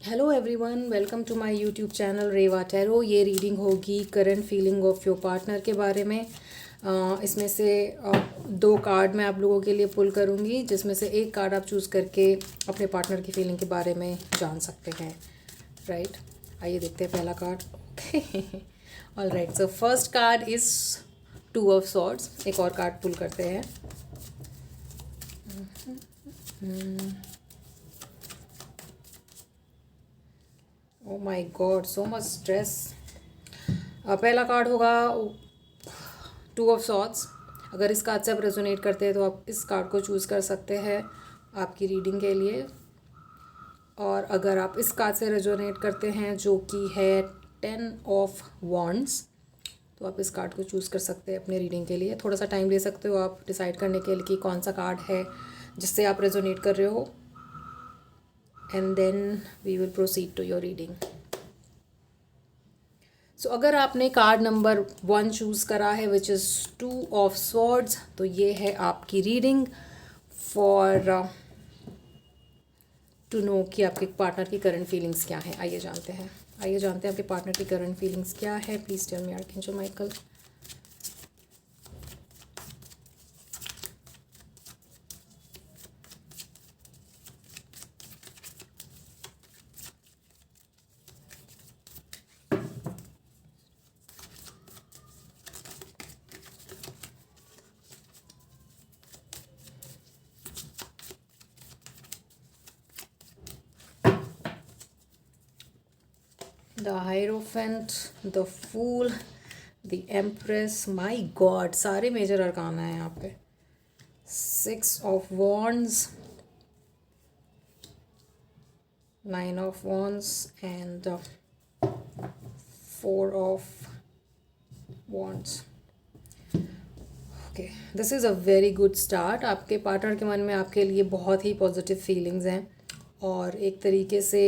Hello everyone, welcome to my YouTube channel Reva Tarot. ये reading होगी current feeling of your partner के बारे में। इसमें से दो कार्ड मैं आप लोगों के लिए पुल करूँगी, जिसमें से एक कार्ड आप चूज़ करके अपने पार्टनर की फीलिंग के बारे में जान सकते हैं। राइट, आइए देखते हैं पहला card. Okay, all right, so first card is two of swords. एक और कार्ड पुल करते हैं। Oh my God, so much stress. पहला कार्ड होगा टू ऑफ सॉर्ड्स। अगर इस कार्ड से आप रेजोनेट करते हैं तो आप इस कार्ड को चूज़ कर सकते हैं आपकी रीडिंग के लिए। और अगर आप इस कार्ड से रेजोनेट करते हैं जो कि है 10 ऑफ वॉन्ड्स, तो आप इस कार्ड को चूज़ कर सकते हैं अपने रीडिंग के लिए। थोड़ा सा टाइम ले सकते हो आप डिसाइड करने के लिए कि कौन सा कार्ड है जिससे आप रेजोनेट कर रहे हो, and then we will proceed to your reading. So अगर आपने कार्ड नंबर 1 चूज़ करा है which is two of swords, तो ये है आपकी रीडिंग फॉर टू नो कि आपके पार्टनर की करंट फीलिंग्स क्या हैं। आइए जानते हैं आपके पार्टनर की करंट फीलिंग्स क्या है। Please tell me archangel Michael. The hierophant, the fool, the empress. My god, सारे मेजर अरकाना है यहाँ पे। 6 of wands, 9 of wands and 4 of wands. Okay, this is a very good start. आपके partner के मन में आपके लिए बहुत ही पॉजिटिव फीलिंग्स हैं और एक तरीके से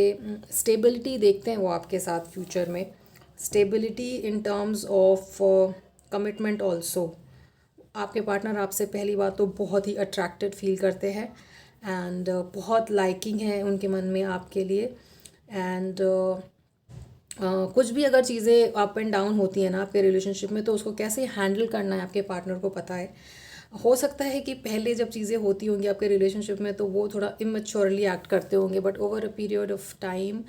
स्टेबिलिटी देखते हैं वो आपके साथ फ्यूचर में। Stability in terms of commitment also. आपके पार्टनर आपसे पहली बात तो बहुत ही अट्रैक्टेड फील करते हैं एंड बहुत लाइकिंग है उनके मन में आपके लिए। एंड कुछ भी अगर चीज़ें अप एंड डाउन होती हैं ना आपके रिलेशनशिप में, तो उसको कैसे हैंडल करना है आपके पार्टनर को पता है। हो सकता है कि पहले जब चीज़ें होती होंगी आपके रिलेशनशिप में तो वो थोड़ा इमेच्योरली एक्ट करते होंगे, but over a period of time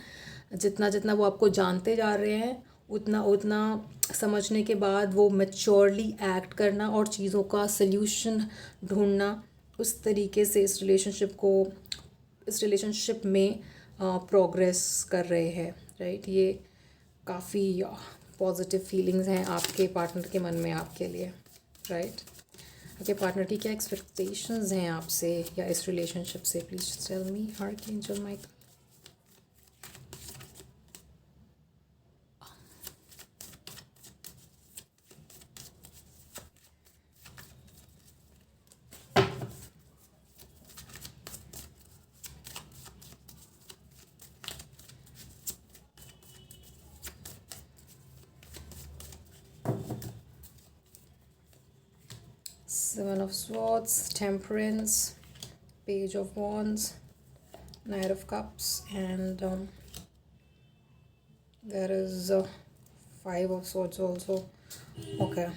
जितना जितना वो आपको जानते जा रहे हैं उतना उतना समझने के बाद वो मैच्योरली एक्ट करना और चीज़ों का सल्यूशन ढूंढना, उस तरीके से इस रिलेशनशिप में प्रोग्रेस कर रहे हैं। राइट, ये काफ़ी पॉजिटिव फीलिंग्स हैं आपके पार्टनर के मन में आपके लिए। राइट, आपके पार्टनर की क्या एक्सपेक्टेशंस हैं आपसे या इस रिलेशनशिप से। Please tell me archangel Michael. 7 of Swords, Temperance, Page of Wands, Knight of Cups, and there is 5 of Swords also. Okay,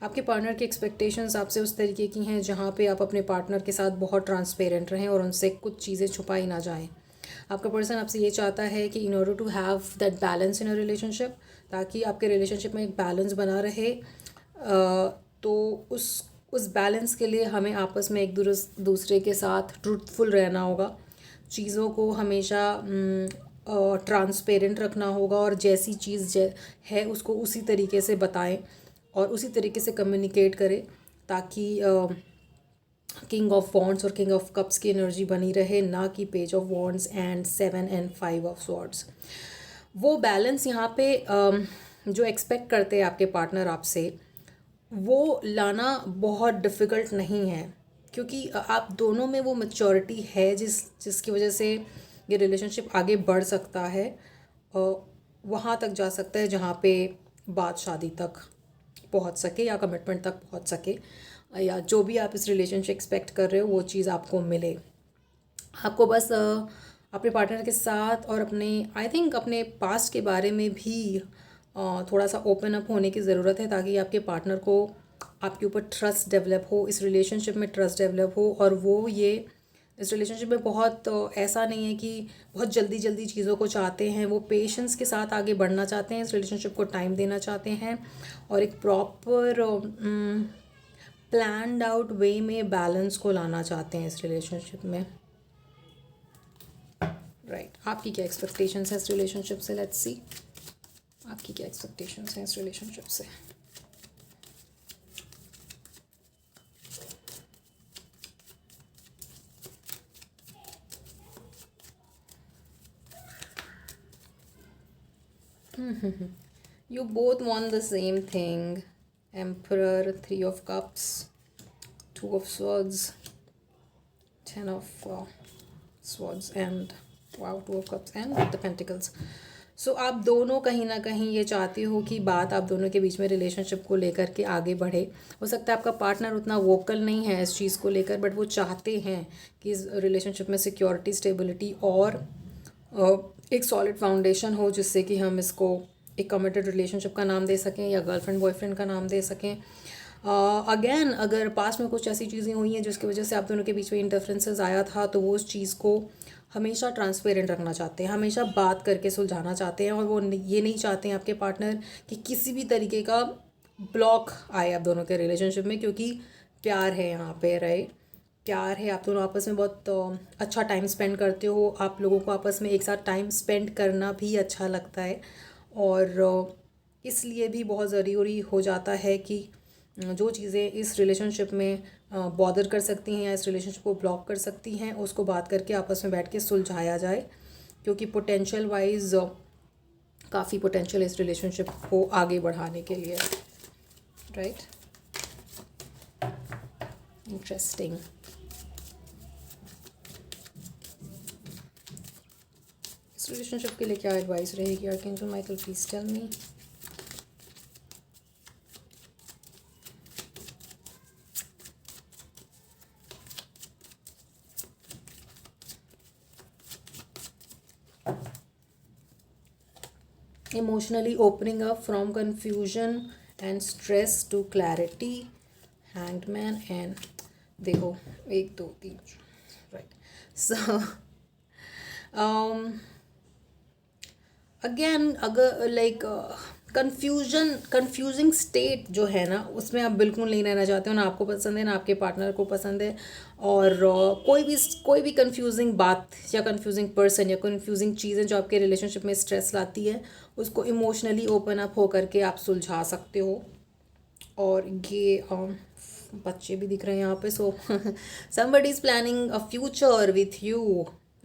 आपके पार्टनर की एक्सपेक्टेशंस आपसे उस तरीके की हैं जहाँ पे आप अपने पार्टनर के साथ बहुत ट्रांसपेरेंट रहें और उनसे कुछ चीज़ें छुपाई ना जाएं। आपका पर्सन आपसे ये चाहता है कि in order to have that balance in a relationship, ताकि आपके रिलेशनशिप में एक बैलेंस बना रहे, तो उस बैलेंस के लिए हमें आपस में एक दूसरे के साथ ट्रूथफुल रहना होगा। चीज़ों को हमेशा ट्रांसपेरेंट रखना होगा और जैसी चीज़ है उसको उसी तरीके से बताएं और उसी तरीके से कम्युनिकेट करें, ताकि किंग ऑफ वॉन्ड्स और किंग ऑफ कप्स की एनर्जी बनी रहे, ना कि page of wands and 7 and 5 of swords. वो बैलेंस यहाँ पे जो एक्सपेक्ट करते हैं आपके पार्टनर आपसे, वो लाना बहुत डिफ़िकल्ट नहीं है, क्योंकि आप दोनों में वो मैच्योरिटी है जिसकी वजह से ये रिलेशनशिप आगे बढ़ सकता है, वहाँ तक जा सकता है जहाँ पे बात शादी तक पहुँच सके या कमिटमेंट तक पहुँच सके, या जो भी आप इस रिलेशनशिप एक्सपेक्ट कर रहे हो वो चीज़ आपको मिले। आपको बस अपने पार्टनर के साथ और अपने आई थिंक अपने पास्ट के बारे में भी थोड़ा सा ओपन अप होने की ज़रूरत है, ताकि आपके पार्टनर को आपके ऊपर ट्रस्ट डेवलप हो, इस रिलेशनशिप में ट्रस्ट डेवलप हो। और वो ये इस रिलेशनशिप में बहुत ऐसा नहीं है कि बहुत जल्दी जल्दी चीज़ों को चाहते हैं, वो पेशेंस के साथ आगे बढ़ना चाहते हैं, इस रिलेशनशिप को टाइम देना चाहते हैं और एक प्रॉपर प्लान्ड आउट वे में बैलेंस को लाना चाहते हैं इस रिलेशनशिप में। राइट आपकी क्या एक्सपेक्टेशंस हैं इस रिलेशनशिप से? लेट्स सी आपकी क्या एक्सपेक्टेशंस हैं इस रिलेशनशिप से। You both want the same thing. Emperor, Three of Cups, Two of Swords, Ten of Swords and wow, Two of Cups and the Pentacles. सो आप दोनों कहीं ना कहीं ये चाहते हो कि बात आप दोनों के बीच में रिलेशनशिप को लेकर के आगे बढ़े। हो सकता है आपका पार्टनर उतना वोकल नहीं है इस चीज़ को लेकर, बट वो चाहते हैं कि इस रिलेशनशिप में सिक्योरिटी, स्टेबिलिटी और एक सॉलिड फाउंडेशन हो, जिससे कि हम इसको एक कमिटेड रिलेशनशिप का नाम दे सकें या गर्लफ्रेंड बॉयफ्रेंड का नाम दे सकें। अगेन अगर पास में कुछ ऐसी चीज़ें हुई हैं जिसकी वजह से आप दोनों के बीच में इंटरफ्रेंसेस आया था, तो वो उस चीज़ को हमेशा ट्रांसपेरेंट रखना चाहते हैं, हमेशा बात करके सुलझाना चाहते हैं। और वो ये नहीं चाहते हैं आपके पार्टनर कि किसी भी तरीके का ब्लॉक आए आप दोनों के रिलेशनशिप में, क्योंकि प्यार है यहाँ पे, राइट? प्यार है, आप दोनों आपस में बहुत अच्छा टाइम स्पेंड करते हो, आप लोगों को आपस में एक साथ टाइम स्पेंड करना भी अच्छा लगता है। और इसलिए भी बहुत ज़रूरी हो जाता है कि जो चीज़ें इस रिलेशनशिप में बॉदर कर सकती हैं या इस रिलेशनशिप को ब्लॉक कर सकती हैं, उसको बात करके आपस में बैठ के सुलझाया जाए, क्योंकि पोटेंशियल वाइज काफ़ी पोटेंशियल इस रिलेशनशिप को आगे बढ़ाने के लिए, राइट? इंटरेस्टिंग। इस रिलेशनशिप के लिए क्या एडवाइस रहेगी archangel Michael? Please tell me. Emotionally opening up from confusion and stress to clarity, hanged man and देखो 1 2 3 राइट। सो अगेन अगर लाइक कंफ्यूजिंग स्टेट जो है ना, उसमें आप बिल्कुल नहीं रहना चाहते हो, ना आपको पसंद है ना आपके पार्टनर को पसंद है। और कोई भी कंफ्यूजिंग बात या कंफ्यूजिंग पर्सन या कंफ्यूजिंग चीज़ें जो आपके रिलेशनशिप में स्ट्रेस लाती है, उसको इमोशनली ओपन अप हो करके आप सुलझा सकते हो। और ये बच्चे भी दिख रहे हैं यहाँ पे। सो somebody is planning a future with you,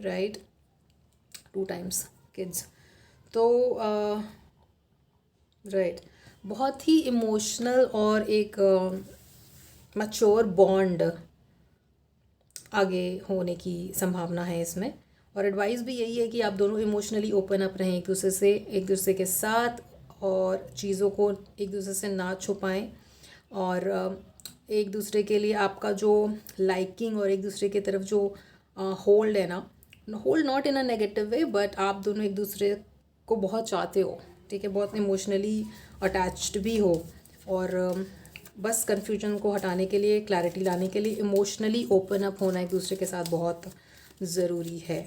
right? 2 times kids। तो राइट बहुत ही इमोशनल और एक मैच्योर बॉन्ड आगे होने की संभावना है इसमें। और एडवाइस भी यही है कि आप दोनों इमोशनली ओपन अप रहें एक दूसरे के साथ, और चीज़ों को एक दूसरे से ना छुपाएं। और एक दूसरे के लिए आपका जो लाइकिंग और एक दूसरे की तरफ जो होल्ड है ना, hold not in a negative way, but आप दोनों एक दूसरे को बहुत चाहते हो, ठीक है, बहुत इमोशनली अटैच्ड भी हो। और बस कन्फ्यूजन को हटाने के लिए, क्लैरिटी लाने के लिए इमोशनली ओपन अप होना एक दूसरे के साथ बहुत ज़रूरी है।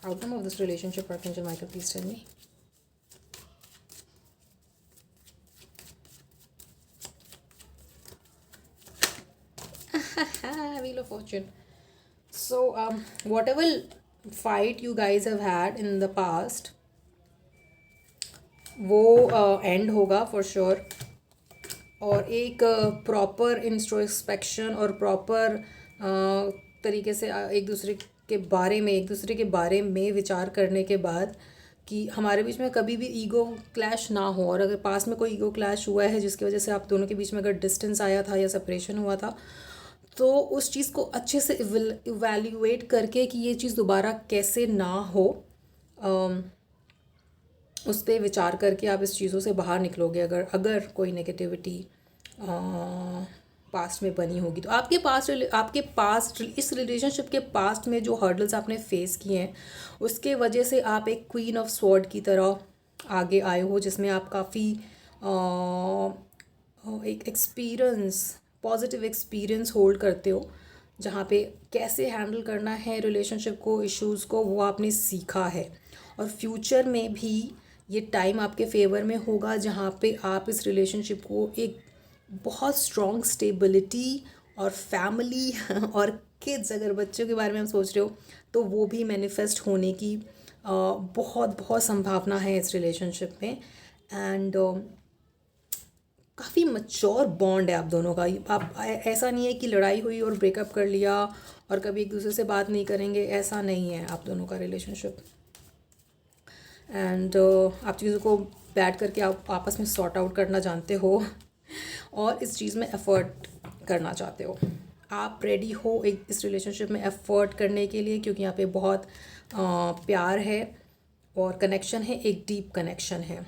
Outcome of this relationship archangel Michael please tell me. Wheel of Fortune. So whatever fight you guys have had in the past, वो एंड होगा फॉर श्योर। और एक प्रॉपर इंट्रोस्पेक्शन और प्रॉपर तरीके से एक दूसरे के बारे में विचार करने के बाद कि हमारे बीच में कभी भी ईगो क्लैश ना हो। और अगर पास में कोई ईगो क्लैश हुआ है जिसकी वजह से आप दोनों के बीच में अगर डिस्टेंस आया था या सेपरेशन हुआ था, तो उस चीज़ को अच्छे से इवैल्यूएट करके कि ये चीज़ दोबारा कैसे ना हो, उस पर विचार करके आप इस चीज़ों से बाहर निकलोगे। अगर कोई नेगेटिविटी पास्ट में बनी होगी। तो आपके पास्ट इस रिलेशनशिप के पास्ट में जो हर्डल्स आपने फेस किए हैं उसके वजह से आप एक क्वीन ऑफ स्वॉर्ड की तरह आगे आए हो, जिसमें आप काफ़ी एक एक्सपीरियंस, पॉजिटिव एक्सपीरियंस होल्ड करते हो, जहाँ पे कैसे हैंडल करना है रिलेशनशिप को, इश्यूज़ को, वो आपने सीखा है। और फ्यूचर में भी ये टाइम आपके फेवर में होगा जहाँ पे आप इस रिलेशनशिप को एक बहुत स्ट्रॉन्ग स्टेबिलिटी और फैमिली और किड्स, अगर बच्चों के बारे में हम सोच रहे हो तो वो भी मैनिफेस्ट होने की बहुत बहुत संभावना है इस रिलेशनशिप में। एंड काफ़ी मच्योर बॉन्ड है आप दोनों का। आप ऐसा नहीं है कि लड़ाई हुई और ब्रेकअप कर लिया और कभी एक दूसरे से बात नहीं करेंगे, ऐसा नहीं है आप दोनों का रिलेशनशिप। एंड आप चीज़ों को बैठ करके आप आपस में सॉर्ट आउट करना जानते हो और इस चीज़ में एफ़र्ट करना चाहते हो। आप रेडी हो एक इस रिलेशनशिप में एफ़र्ट करने के लिए, क्योंकि यहाँ पे बहुत प्यार है और कनेक्शन है, एक डीप कनेक्शन है,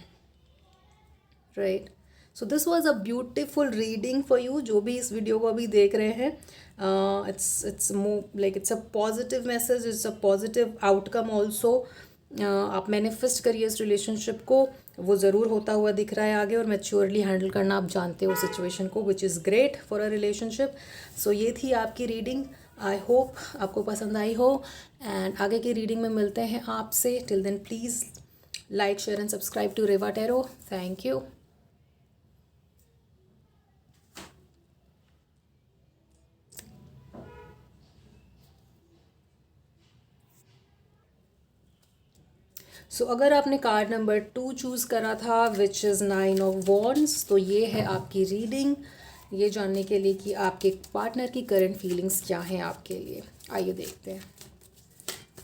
right. So this was a beautiful reading for you, जो भी इस वीडियो को अभी देख रहे हैं। It's like it's a positive message, it's a positive outcome also. आप मैनिफेस्ट करिए इस रिलेशनशिप को, वो ज़रूर होता हुआ दिख रहा है आगे, और मैच्योरली हैंडल करना आप जानते हो सिचुएशन को, which is great for a relationship. So ये थी आपकी रीडिंग, आई होप आपको पसंद आई हो, एंड आगे की रीडिंग में मिलते हैं आपसे। Till then please like, share and subscribe to Reva tarot. Thank you. So अगर आपने कार्ड नंबर 2 चूज़ करा था, विच इज़ 9 ऑफ वॉन्ड्स, तो ये है आपकी रीडिंग, ये जानने के लिए कि आपके पार्टनर की करंट फीलिंग्स क्या हैं आपके लिए। आइए देखते हैं।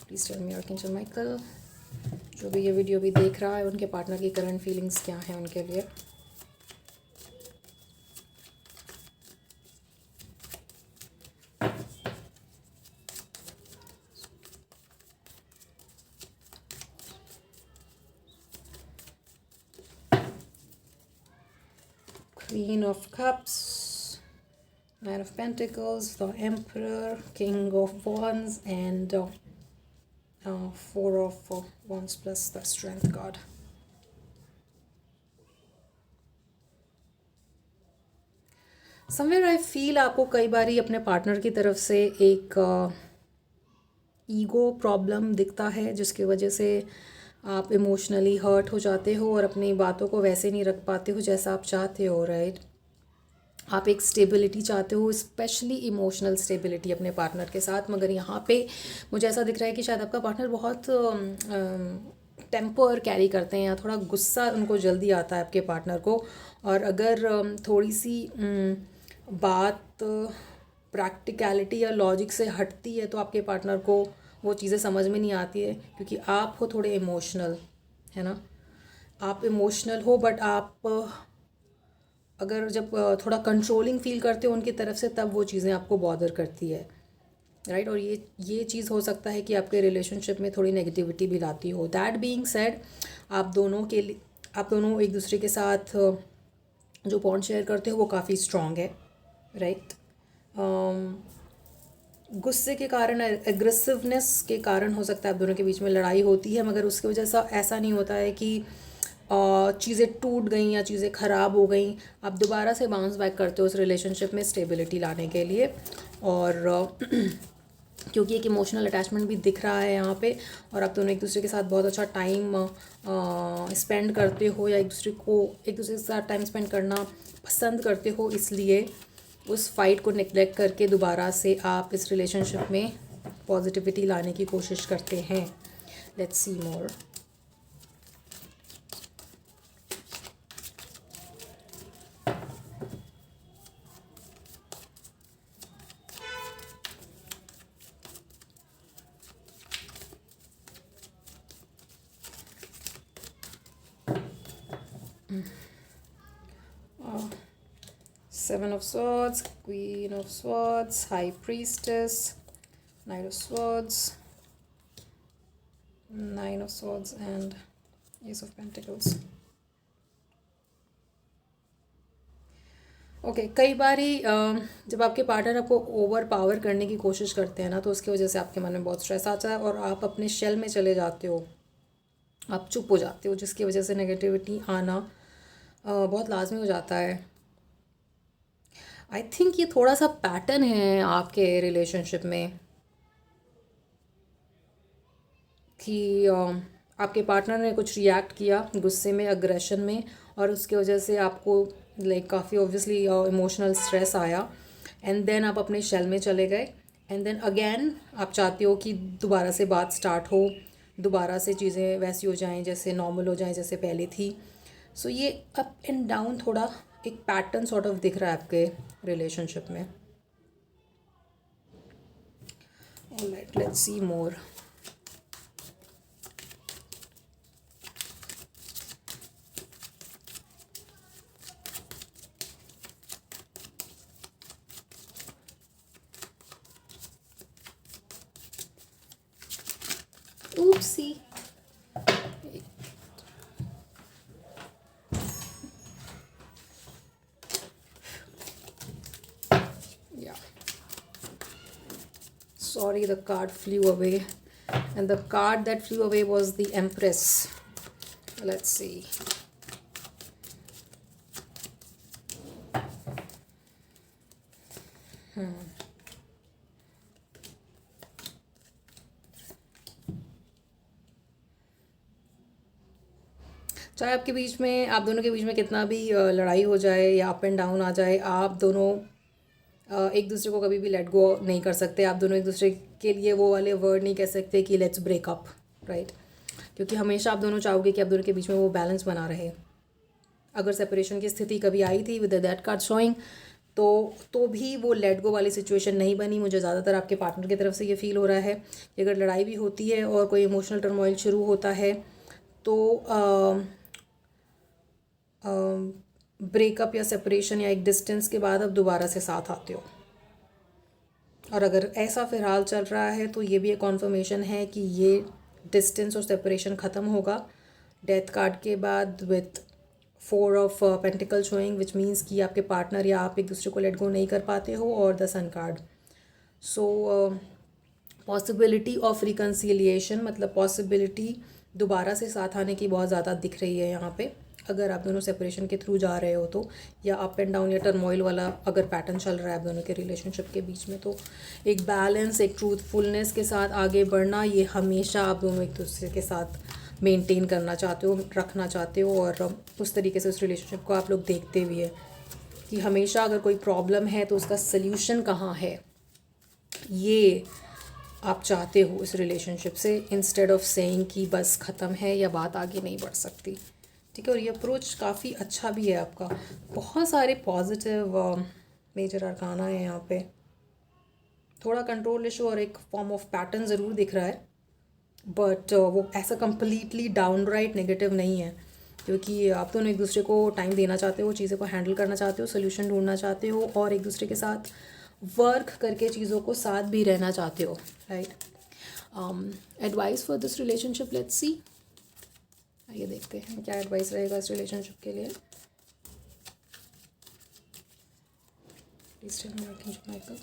Please tell me archangel Michael, जो भी ये वीडियो भी देख रहा है, उनके पार्टनर की करंट फीलिंग्स क्या हैं उनके लिए। Queen of Cups, Nine of Pentacles, the Emperor, King of Wands, and Four of Wands plus the Strength card. Somewhere I feel आपको कई बारी अपने पार्टनर की तरफ से एक ईगो प्रॉब्लम दिखता है, जिसकी वजह से आप इमोशनली हर्ट हो जाते हो और अपनी बातों को वैसे नहीं रख पाते हो जैसा आप चाहते हो, राइट। आप एक स्टेबिलिटी चाहते हो, स्पेशली इमोशनल स्टेबिलिटी अपने पार्टनर के साथ, मगर यहाँ पे मुझे ऐसा दिख रहा है कि शायद आपका पार्टनर बहुत टेम्पर कैरी करते हैं या थोड़ा गुस्सा उनको जल्दी आता है आपके पार्टनर को। और अगर थोड़ी सी बात प्रैक्टिकलिटी या लॉजिक से हटती है तो आपके पार्टनर को वो चीज़ें समझ में नहीं आती है, क्योंकि आप हो थोड़े इमोशनल, है ना। आप इमोशनल हो, बट आप अगर जब थोड़ा कंट्रोलिंग फील करते हो उनकी तरफ से, तब वो चीज़ें आपको बॉदर करती है, राइट। और ये चीज़ हो सकता है कि आपके रिलेशनशिप में थोड़ी नेगेटिविटी भी लाती हो। दैट बीइंग सेड, आप दोनों एक दूसरे के साथ जो बॉन्ड शेयर करते हो वो काफ़ी स्ट्रॉन्ग है, राइट। गुस्से के कारण, एग्रेसिवनेस के कारण हो सकता है आप दोनों के बीच में लड़ाई होती है, मगर उसकी वजह से ऐसा नहीं होता है कि चीज़ें टूट गई या चीज़ें ख़राब हो गई। आप दोबारा से बाउंस बैक करते हो उस रिलेशनशिप में स्टेबिलिटी लाने के लिए। और क्योंकि एक इमोशनल अटैचमेंट भी दिख रहा है यहाँ पे, और आप दोनों एक दूसरे के साथ बहुत अच्छा टाइम स्पेंड करते हो, या एक दूसरे के साथ टाइम स्पेंड करना पसंद करते हो, इसलिए उस फाइट को नेग्लेक्ट करके दोबारा से आप इस रिलेशनशिप में पॉजिटिविटी लाने की कोशिश करते हैं। Let's see more. Seven of Swords, Queen of Swords, High Priestess, Knight of Swords, Nine of Swords, and Ace of Pentacles. Okay, कई बार ही जब आपके पार्टनर आपको ओवर पावर करने की कोशिश करते हैं ना, तो उसकी वजह से आपके मन में बहुत स्ट्रेस आता है और आप अपने शेल में चले जाते हो, आप चुप हो जाते हो, जिसकी वजह से नेगेटिविटी आना बहुत लाजमी हो जाता है। आई थिंक ये थोड़ा सा पैटर्न है आपके रिलेशनशिप में कि आपके पार्टनर ने कुछ रिएक्ट किया गुस्से में, अग्रेशन में, और उसकी वजह से आपको लाइक काफ़ी ऑब्वियसली इमोशनल स्ट्रेस आया, एंड देन आप अपने शेल में चले गए, एंड देन अगेन आप चाहते हो कि दोबारा से बात स्टार्ट हो, दोबारा से चीज़ें वैसी हो जाएं जैसे नॉर्मल हो जाएं जैसे पहले थी। सो ये अप एंड डाउन थोड़ा एक पैटर्न सॉर्ट ऑफ दिख रहा है आपके रिलेशनशिप में। Alright, let's see more. Oopsie. Yeah. Sorry, the card flew away. And the card that flew away was the Empress. Let's see. चाहे आपके बीच में, आप दोनों के बीच में कितना भी लड़ाई हो जाए या अप एंड डाउन आ जाए, आप दोनों एक दूसरे को कभी भी लेट गो नहीं कर सकते। आप दोनों एक दूसरे के लिए वो वाले वर्ड नहीं कह सकते कि लेट्स ब्रेक अप, राइट? क्योंकि हमेशा आप दोनों चाहोगे कि आप दोनों के बीच में वो बैलेंस बना रहे। अगर सेपरेशन की स्थिति कभी आई थी विद दैट कार्ड शोइंग, तो भी वो लेट गो वाली सिचुएशन नहीं बनी। मुझे ज़्यादातर आपके पार्टनर की तरफ से ये फील हो रहा है कि अगर लड़ाई भी होती है और कोई इमोशनल टर्मोइल शुरू होता है तो ब्रेकअप या सेपरेशन या एक डिस्टेंस के बाद अब दोबारा से साथ आते हो। और अगर ऐसा फ़िलहाल चल रहा है तो ये भी एक कॉन्फर्मेशन है कि ये डिस्टेंस और सेपरेशन ख़त्म होगा डेथ कार्ड के बाद with 4 of pentacle showing, which means कि आपके पार्टनर या आप एक दूसरे को लेट गो नहीं कर पाते हो, और the sun card. So possibility of reconciliation, मतलब पॉसिबिलिटी दोबारा से साथ आने की बहुत ज़्यादा दिख रही है यहाँ पे, अगर आप दोनों सेपरेशन के थ्रू जा रहे हो तो, या अप एंड डाउन या टर्मोइल वाला अगर पैटर्न चल रहा है आप दोनों के रिलेशनशिप के बीच में, तो एक बैलेंस, एक ट्रूथफुलनेस के साथ आगे बढ़ना, ये हमेशा आप दोनों एक दूसरे के साथ मेंटेन करना चाहते हो, रखना चाहते हो, और उस तरीके से उस रिलेशनशिप को आप लोग देखते भी है कि हमेशा अगर कोई प्रॉब्लम है तो उसका सल्यूशन कहाँ है, ये आप चाहते हो इस रिलेशनशिप से, इंस्टेड ऑफ सेइंग कि बस ख़त्म है या बात आगे नहीं बढ़ सकती। ठीक है, और ये अप्रोच काफ़ी अच्छा भी है आपका। बहुत सारे पॉजिटिव मेजर अरकाना है यहाँ पे। थोड़ा कंट्रोल इशू और एक फॉर्म ऑफ पैटर्न ज़रूर दिख रहा है, बट वो ऐसा कम्प्लीटली डाउनराइट नेगेटिव नहीं है, क्योंकि आप दोनों एक दूसरे को टाइम देना चाहते हो, चीज़ों को हैंडल करना चाहते हो, सोल्यूशन ढूंढना चाहते हो, और एक दूसरे के साथ वर्क करके चीज़ों को साथ भी रहना चाहते हो, right? Advice for this relationship, let's see. आइए देखते हैं क्या एडवाइस रहेगा इस रिलेशनशिप के लिए। Please tell me archangel Michael.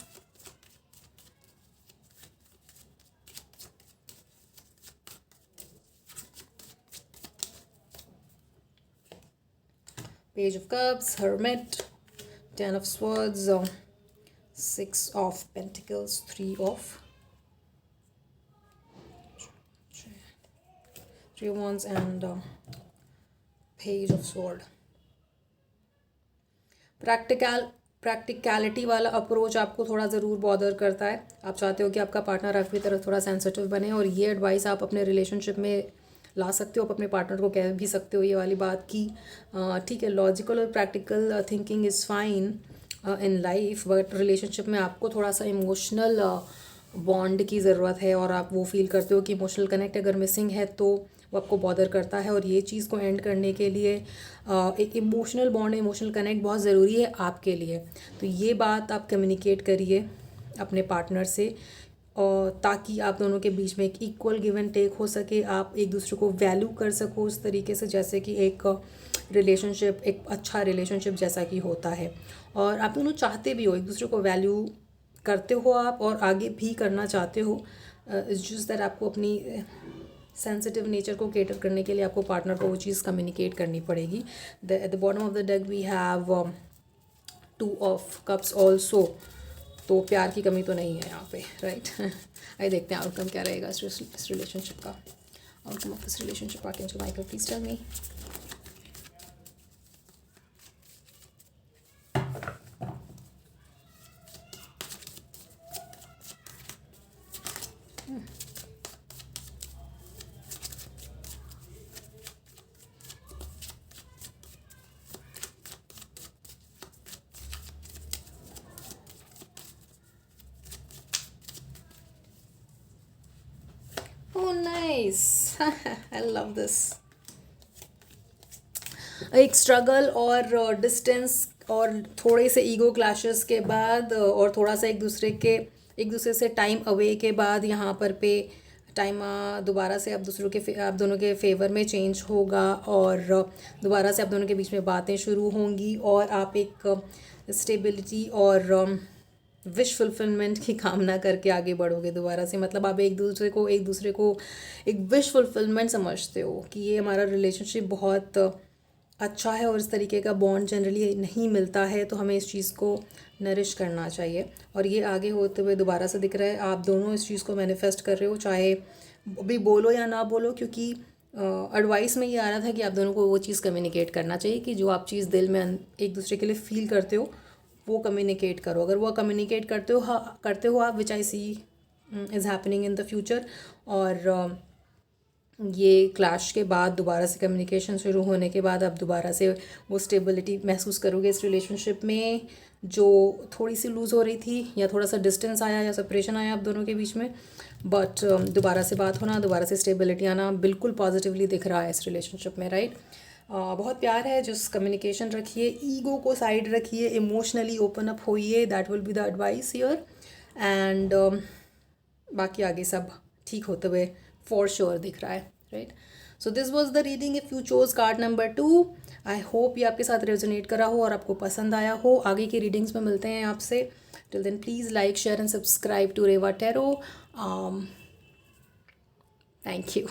Page of Cups, Hermit, Ten of Swords, Six of Pentacles, Three of Wands, and Page of Sword. Practicality वाला approach आपको थोड़ा ज़रूर बॉदर करता है। आप चाहते हो कि आपका पार्टनर आपकी तरफ थोड़ा सेंसिटिव बने, और ये एडवाइस आप अपने रिलेशनशिप में ला सकते हो। आप अपने पार्टनर को कह भी सकते हो ये वाली बात कि ठीक है, लॉजिकल और practical thinking is fine in life, but relationship में आपको थोड़ा सा इमोशनल बॉन्ड की ज़रूरत है, और आप वो फील करते हो कि इमोशनल कनेक्ट अगर मिसिंग है तो वो आपको बॉदर करता है। और ये चीज़ को एंड करने के लिए एक इमोशनल बॉन्ड, इमोशनल कनेक्ट बहुत ज़रूरी है आपके लिए। तो ये बात आप कम्युनिकेट करिए अपने पार्टनर से, और ताकि आप दोनों के बीच में एक इक्वल गिव एंड टेक हो सके, आप एक दूसरे को वैल्यू कर सको उस तरीके से, जैसे कि एक रिलेशनशिप एक अच्छा रिलेशनशिप जैसा कि होता है। और आप दोनों चाहते भी हो, एक दूसरे को वैल्यू करते हो आप, और आगे भी करना चाहते हो। इट्स जस्ट दैट आपको अपनी सेंसिटिव नेचर को केटर करने के लिए आपको पार्टनर को वो चीज़ कम्युनिकेट करनी पड़ेगी। At the bottom of the deck we have 2 of cups also. तो प्यार की कमी तो नहीं है यहाँ पे, राइट। आइए देखते हैं आउटकम क्या रहेगा इस रिलेशनशिप का। Outcome of this relationship, archangel Michael, please tell me. Oh nice. I love this. एक स्ट्रगल और डिस्टेंस और थोड़े से ईगो क्लैशेस के बाद और थोड़ा सा एक दूसरे से टाइम अवे के बाद यहाँ पे टाइम दोबारा से आप दोनों के फेवर में चेंज होगा, और दोबारा से आप दोनों के बीच में बातें शुरू होंगी, और आप एक स्टेबिलिटी और विश फुलफिलमेंट की कामना करके आगे बढ़ोगे दोबारा से। मतलब आप एक दूसरे को एक विश फुलफिलमेंट समझते हो कि ये हमारा रिलेशनशिप बहुत अच्छा है, और इस तरीके का बॉन्ड जनरली नहीं मिलता है, तो हमें इस चीज़ को नरिश करना चाहिए। और ये आगे होते हुए दोबारा से दिख रहा है, आप दोनों इस चीज़ को मैनिफेस्ट कर रहे हो, चाहे अभी बोलो या ना बोलो, क्योंकि एडवाइस में ये आ रहा था कि आप दोनों को वो चीज़ कम्युनिकेट करना चाहिए कि जो आप चीज़ दिल में एक दूसरे के लिए फील करते हो वो कम्युनिकेट करो। अगर वो कम्युनिकेट करते हो आप, which I see is happening in the future, और ये क्लैश के बाद दोबारा से कम्युनिकेशन शुरू होने के बाद आप दोबारा से वो स्टेबिलिटी महसूस करोगे इस रिलेशनशिप में, जो थोड़ी सी लूज़ हो रही थी, या थोड़ा सा डिस्टेंस आया या सेपरेशन आया आप दोनों के बीच में, बट दोबारा से बात होना, दोबारा से स्टेबिलिटी आना बिल्कुल पॉजिटिवली दिख रहा है इस रिलेशनशिप में, राइट। बहुत प्यार है, जस्ट कम्युनिकेशन रखिए, ईगो को साइड रखिए, इमोशनली ओपन अप होइए, that will be the advice here. And बाकी आगे सब ठीक होते हुए फॉर श्योर दिख रहा है, right. So this was the reading if you chose card number 2। I hope ये आपके साथ रेजोनेट करा हो और आपको पसंद आया हो। आगे की रीडिंग्स में मिलते हैं आपसे। Till then please like, share and subscribe to Reva tarot. Thank you.